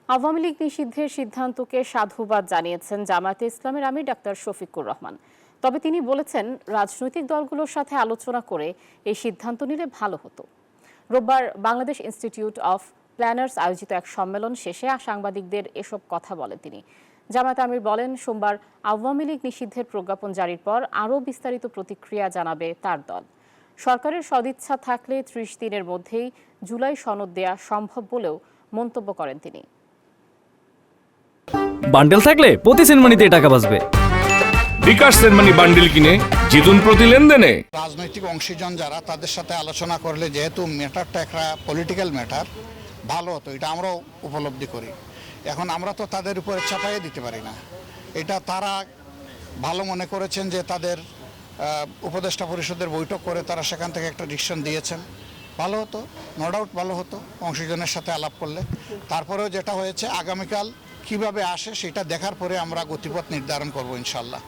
আওয়ামী লীগ নিষিদ্ধের সিদ্ধান্তকে সাধুবাদ জানিয়েছেন জামায়াতে ইসলামের আমির ডাক্তার শফিকুর রহমান। তবে তিনি বলেছেন, রাজনৈতিক দলগুলোর সাথে আলোচনা করে এই সিদ্ধান্ত নিলে ভালো হতো। রোববার বাংলাদেশ ইনস্টিটিউট অফ প্ল্যানার্স আয়োজিত এক সম্মেলন শেষে সাংবাদিকদের এসব কথা বলেন তিনি। জামায়াত আমির বলেন, সোমবার আওয়ামী লীগ নিষিদ্ধের প্রজ্ঞাপন জারির পর আরও বিস্তারিত প্রতিক্রিয়া জানাবে তার দল। সরকারের সদিচ্ছা থাকলে ৩০ দিনের মধ্যেই জুলাই সনদ দেয়া সম্ভব বলেও মন্তব্য করেন তিনি। বান্ডেল থাকলে প্রতি সেনমানিতে টাকা বাঁচবে। বিকাশ সেনমানি বান্ডেল কিনে জিতুন প্রতি লেনদেনে। রাজনৈতিক অংশীজন যারা, তাদের সাথে আলোচনা করলে যেহেতু ম্যাটারটা একটা পলিটিক্যাল ম্যাটার, ভালো হতো, এটা আমরাও উপলব্ধি করি। এখন আমরা তো তাদের উপরে চাপাইয়ে দিতে পারি না। এটা তারা ভালো মনে করেছেন যে তাদের উপদেষ্টা পরিষদের বৈঠক করে তারা সেখান থেকে একটা ডিসিশন দিয়েছেন, ভালো হতো, নো ডাউট ভালো হতো অংশীজনের সাথে আলাপ করলে। তারপরেও যেটা হয়েছে, আগামীকাল কিভাবে আসে সেটা দেখার পরে আমরা গতিপথ নির্ধারণ করব ইনশাল্লাহ।